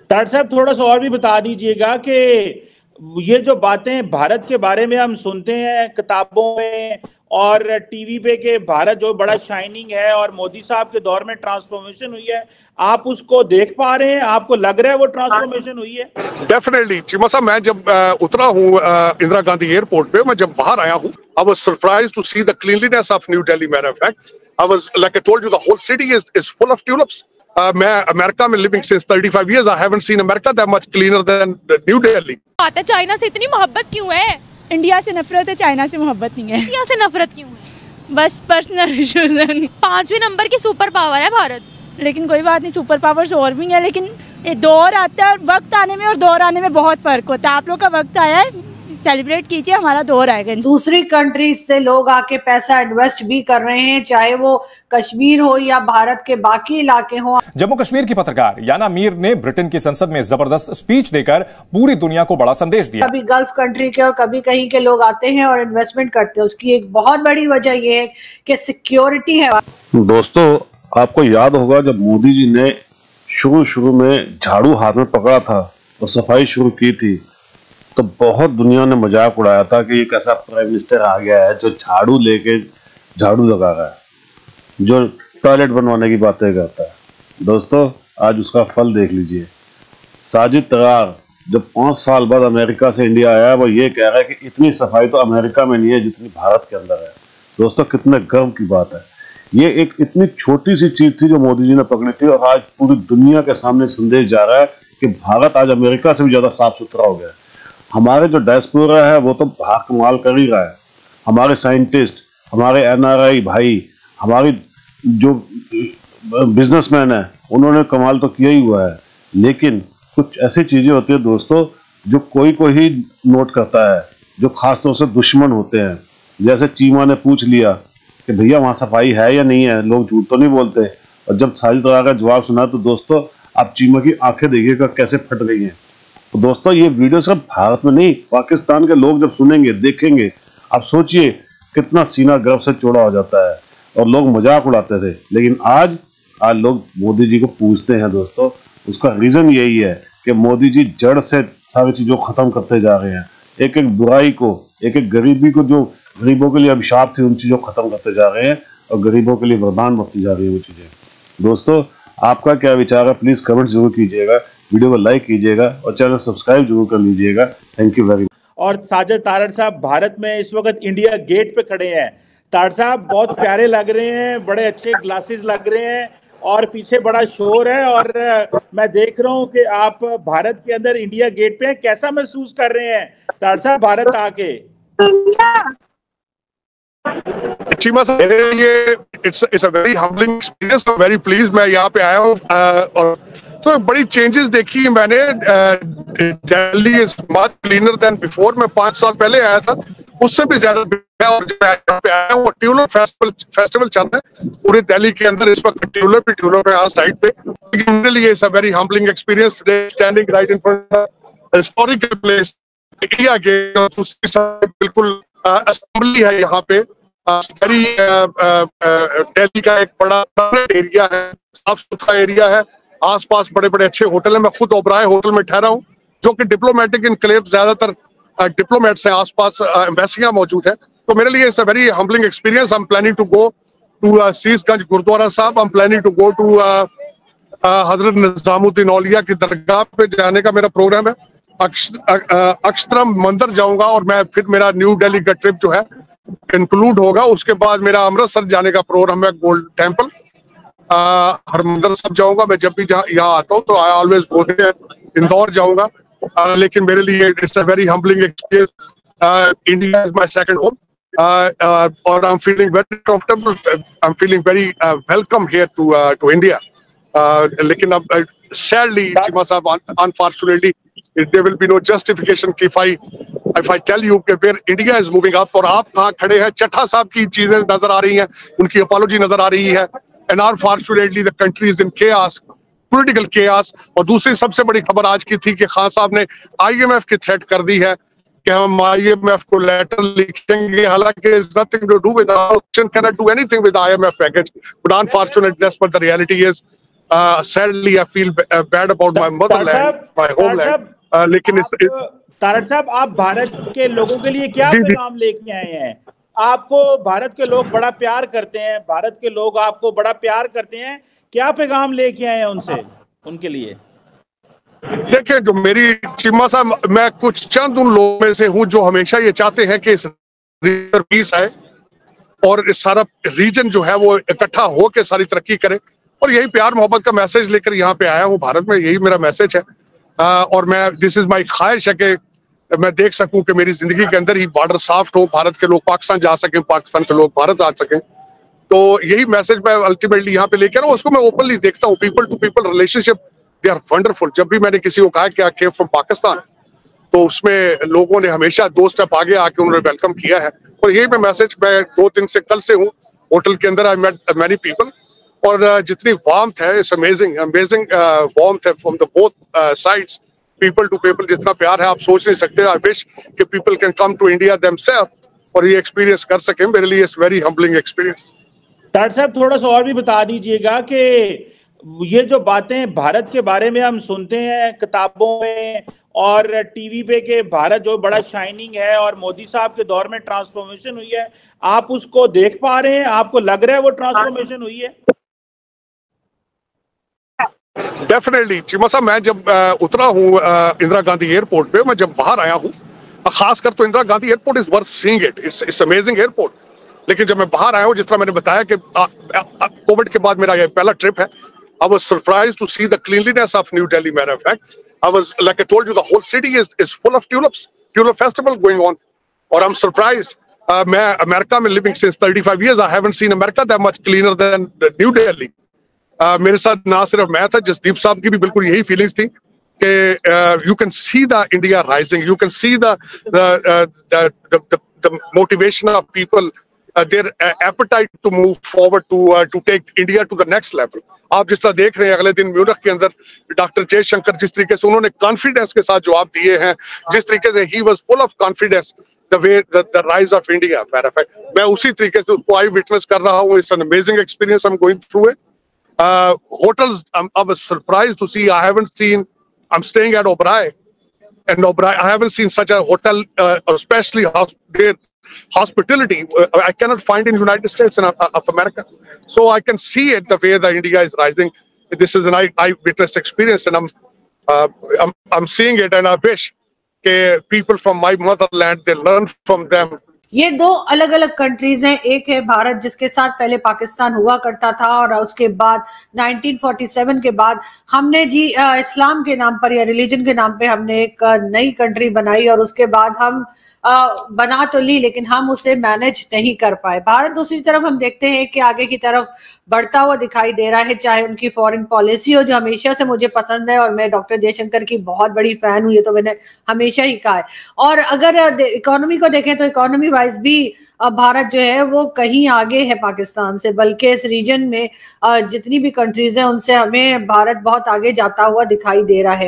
तार साहब थोड़ा सा और भी बता दीजिएगा कि ये जो बातें भारत के बारे में हम सुनते हैं किताबों में और टीवी पे के भारत जो बड़ा शाइनिंग है और मोदी साहब के दौर में ट्रांसफॉर्मेशन हुई है, आप उसको देख पा रहे हैं? आपको लग रहा है वो ट्रांसफॉर्मेशन हुई है? डेफिनेटली चीमा साहब, मैं जब उतरा हूँ इंदिरा गांधी एयरपोर्ट पे, मैं जब बाहर आया हूँ, I was surprised to see the cleanliness of New Delhi. Matter of fact, I was like I told you, the whole city is full of tulips. मैं अमेरिका में living since 35 years, I haven't seen America that much cleaner than New Delhi. बात है, China से इतनी मोहब्बत क्यों है? India से नफरत है, चाइना से मोहब्बत नहीं है। इंडिया से नफरत क्यों है? बस पर्सनल इश्यूज हैं। 5वें नंबर की सुपर पावर है भारत। लेकिन कोई बात नहीं, सुपर पावर्स और भी है, लेकिन ये दौर आता है, वक्त आने में और दौर आने में बहुत फर्क होता है। आप लोग का वक्त आया है, सेलिब्रेट कीजिए, हमारा दौर आएगा। दूसरी कंट्रीज से लोग आके पैसा इन्वेस्ट भी कर रहे हैं, चाहे वो कश्मीर हो या भारत के बाकी इलाके हो। जम्मू कश्मीर की पत्रकार याना मीर ने ब्रिटेन की संसद में जबरदस्त स्पीच देकर पूरी दुनिया को बड़ा संदेश दिया। कभी गल्फ कंट्री के और कभी कहीं के लोग आते हैं और इन्वेस्टमेंट करते हैं। उसकी एक बहुत बड़ी वजह यह है कि सिक्योरिटी है। दोस्तों, आपको याद होगा जब मोदी जी ने शुरू में झाड़ू हाथ में पकड़ा था और सफाई शुरू की थी, तो बहुत दुनिया ने मजाक उड़ाया था कि एक ऐसा प्राइम मिनिस्टर आ गया है जो झाड़ू लेके झाड़ू लगा रहा है, जो टॉयलेट बनवाने की बातें करता है। दोस्तों, आज उसका फल देख लीजिए। साजिद तरार जब 5 साल बाद अमेरिका से इंडिया आया, वो ये कह रहा है कि इतनी सफाई तो अमेरिका में नहीं है जितनी भारत के अंदर है। दोस्तों, कितने गर्व की बात है। ये एक इतनी छोटी सी चीज थी जो मोदी जी ने पकड़ी थी, और आज पूरी दुनिया के सामने संदेश जा रहा है कि भारत आज अमेरिका से भी ज्यादा साफ सुथरा हो गया है। हमारे जो डायस्पोरा है वो तो भाग कमाल कर ही रहा है। हमारे साइंटिस्ट, हमारे एनआरआई भाई, हमारी जो बिजनेसमैन है, उन्होंने कमाल तो किया ही हुआ है। लेकिन कुछ ऐसी चीजें होती है दोस्तों जो कोई ही नोट करता है, जो खासतौर से दुश्मन होते हैं। जैसे चीमा ने पूछ लिया कि भैया वहाँ सफाई है या नहीं है, लोग झूठ तो नहीं बोलते। और जब साजिद तरार का जवाब सुना तो दोस्तों आप चीमा की आंखें देखिएगा कैसे फट गई हैं। तो दोस्तों, ये वीडियो सिर्फ भारत में नहीं, पाकिस्तान के लोग जब सुनेंगे, देखेंगे, आप सोचिए कितना सीना गर्व से चौड़ा हो जाता है। और लोग मजाक उड़ाते थे, लेकिन आज लोग मोदी जी को पूछते हैं। दोस्तों, उसका रीजन यही है कि मोदी जी जड़ से सारी चीजों को खत्म करते जा रहे हैं। एक एक बुराई को, एक एक गरीबी को, जो गरीबों के लिए अभिशाप थी, उन चीजों को खत्म करते जा रहे हैं और गरीबों के लिए वरदान बनती जा रही है वो चीजें। दोस्तों, आपका क्या विचार है? प्लीज कमेंट जरूर कीजिएगा, वीडियो को लाइक कीजिएगा और चैनल सब्सक्राइब जरूर कर लीजिएगा। Thank you very much. और साजिद तारड़ साहब भारत में इस वक्त इंडिया गेट पे खड़े हैं। तारड़ साहब बहुत प्यारे लग रहे हैं, बड़े अच्छे ग्लासेस लग रहे हैं और पीछे बड़ा शोर है, और मैं देख रहा हूं कि आप भारत के अंदर इंडिया गेट पे हैं। कैसा महसूस कर रहे हैं तारड़ साहब भारत आके? चीमा साहब, मेरे लिए it's a very humbling experience. Very please मैं यहाँ पे आया हूँ और तो बड़ी चेंजेस देखी मैंने। Delhi is much cleaner then before. मैं 5 साल पहले आया था, उससे भी ज्यादा। और यहाँ पे आया हूँ, ट्यूलिप फेस्टिवल चल रहा है पूरे दिल्ली के अंदर इस वक्त। ट्यूलिप है यहाँ साइड पे। लेकिन मेरे लिए it's a very humbling experience today, standing right in front of historical place India Gate. बिल्कुल असेंबली है यहाँ पे। दिल्ली का एक बड़ा एरिया है, साफ सुथरा एरिया है। आसपास बड़े बड़े अच्छे होटल हैं। मैं खुद ओबराय होटल में ठहरा हूँ, जो कि डिप्लोमेटिक इनक्लेव, ज्यादातर डिप्लोमेट्स हैं आसपास, एम्बेसियां मौजूद हैं। तो मेरे लिए it's a very humbling experience. I am planning to go to Sisganj Gurudwara Sahib. I am planning to go to Hazrat Nizamuddin औलिया की दरगाह पे जाने का मेरा प्रोग्राम है। अक्षरम मंदिर जाऊंगा और मैं फिर मेरा न्यू दिल्ली का ट्रिप जो है इंक्लूड होगा। उसके बाद मेरा अमृतसर जाने का प्रोग्राम है, गोल्ड टेम्पल, हरमंदिर साहब जाऊंगा। मैं जब भी यहाँ आता हूँ तो I always go there. Indore जाऊंगा। लेकिन मेरे लिए it's a very humbling experience. India is my second home और I am feeling very comfortable. I am feeling very welcome here to India. लेकिन अब sadly, Chima Sahab, unfortunately, there will be no justification if I tell you कि where India is moving up। और आप कहाँ खड़े हैं, चट्टा साहब की चीजें नजर आ रही हैं, उनकी अपॉलॉजी नजर आ रही है। And unfortunately, the country is in chaos, political chaos। और दूसरी सबसे बड़ी खबर आज की थी कि खान साहब ने IMF की थ्रेट कर दी है कि हम IMF को लेटर लिखेंगे। हालांकि nothing to do with our option, cannot do anything with IMF package, but unfortunately that's what the reality is। Sadly, I feel bad about my motherland, my homeland. लेकिन तारड़ साहब, आप भारत के लोगों के लिए क्या पैगाम लेके आए हैं? आपको भारत के लोग बड़ा प्यार करते हैं, भारत के लोग आपको बड़ा प्यार करते हैं, क्या पैगाम लेके आए हैं उनसे, उनके लिए? देखिए, जो मेरी चिम्मा साहब, मैं कुछ चंद उन लोगों में से हूं जो हमेशा ये चाहते हैं कि इस रीजन पीस आए और इस सारा रीजन जो है वो इकट्ठा होकर सारी तरक्की करे, और यही प्यार मोहब्बत का मैसेज लेकर यहाँ पे आया हूँ भारत में। यही मेरा मैसेज है। और मैं, दिस इज माई ख्वाहिश है कि मैं देख सकूं कि मेरी जिंदगी के अंदर ही बॉर्डर सॉफ्ट हो, भारत के लोग पाकिस्तान जा सकें, पाकिस्तान के लोग भारत आ सकें। तो यही मैसेज मैं अल्टीमेटली यहाँ पे लेकर आऊँ। उसको मैं ओपनली देखता हूँ। People to people relationship, they are wonderful. जब भी मैंने किसी को कहा कि आई केम फ्रॉम पाकिस्तान, तो उसमें लोगों ने हमेशा 2 स्टेप आगे आके उन्होंने वेलकम किया है। और यही मैं मैसेज, मैं 2 दिन से, कल से हूँ होटल के अंदर। आई मेट मैनी पीपल, और जितनी वार्मथ है, इट्स अमेजिंग वार्मथ है from the both sides, people to people. जितना प्यार है आप सोच नहीं सकते। आई विश कि people can come to India themselves और ये एक्सपीरियंस कर सकें। मेरे लिए it's very humbling experience. Tarar साहब, थोड़ा सा और भी बता दीजिएगा कि ये जो बातें भारत के बारे में हम सुनते हैं किताबों में और टीवी पे के भारत जो बड़ा शाइनिंग है और मोदी साहब के दौर में ट्रांसफॉर्मेशन हुई है, आप उसको देख पा रहे हैं? आपको लग रहा है वो ट्रांसफॉर्मेशन हुई है? डेफिनेटली चिमा साहब, मैं जब उतरा हूँ इंदिरा गांधी एयरपोर्ट पे, मैं जब बाहर आया हूँ, खासकर तो Indira Gandhi airport is worth seeing it. It's amazing airport. लेकिन जब मैं बाहर आया हूँ, जिस तरह मैंने बताया कि कोविड के बाद मेरा ये पहला ट्रिप है, I was surprised to see the cleanliness of New Delhi. Matter of fact, I was, like I told you, the whole city is full of tulips, tulip festival going on. Or I'm surprised. मैं America में living since 35 years, I haven't seen America that much cleaner than New Delhi. मेरे साथ ना सिर्फ मैं था, जसदीप साहब की भी बिल्कुल यही फीलिंग्स थी कि you can see the India rising, you can see the motivation of people, their appetite to move forward to take India to the next level. आप जिस तरह देख रहे हैं, अगले दिन म्यूनिख के अंदर डॉक्टर जयशंकर जिस तरीके से उन्होंने कॉन्फिडेंस के साथ जवाब दिए हैं, जिस तरीके से he was full of confidence, the way the rise of India, matter of fact, मैं उसी तरीके से उसको आई विटनेस कर रहा हूँ। It's an amazing experience, I am going through it. Hotels, I was surprised to see. I haven't seen. I'm staying at Oberoi, and Oberoi, I haven't seen such a hotel, especially their hospitality. I cannot find in United States and of America. So I can see it, the way the India is rising. This is an eyewitness experience, and I'm seeing it, and I wish people from my motherland, they learn from them. ये 2 अलग अलग countries हैं। एक है भारत, जिसके साथ पहले पाकिस्तान हुआ करता था, और उसके बाद 1947 के बाद हमने जी इस्लाम के नाम पर या रिलीजन के नाम पे हमने एक नई कंट्री बनाई, और उसके बाद हम बना तो ली, लेकिन हम उसे मैनेज नहीं कर पाए। भारत दूसरी तरफ हम देखते हैं कि आगे की तरफ बढ़ता हुआ दिखाई दे रहा है, चाहे उनकी फॉरेन पॉलिसी हो, जो हमेशा से मुझे पसंद है, और मैं डॉक्टर जयशंकर की बहुत बड़ी फैन हुई है, तो मैंने हमेशा ही कहा है। और अगर इकोनॉमी को देखें तो इकोनॉमी वाइज भी भारत जो है वो कहीं आगे है पाकिस्तान से, बल्कि इस रीजन में जितनी भी कंट्रीज हैं उनसे हमें भारत बहुत आगे जाता हुआ दिखाई दे रहा है।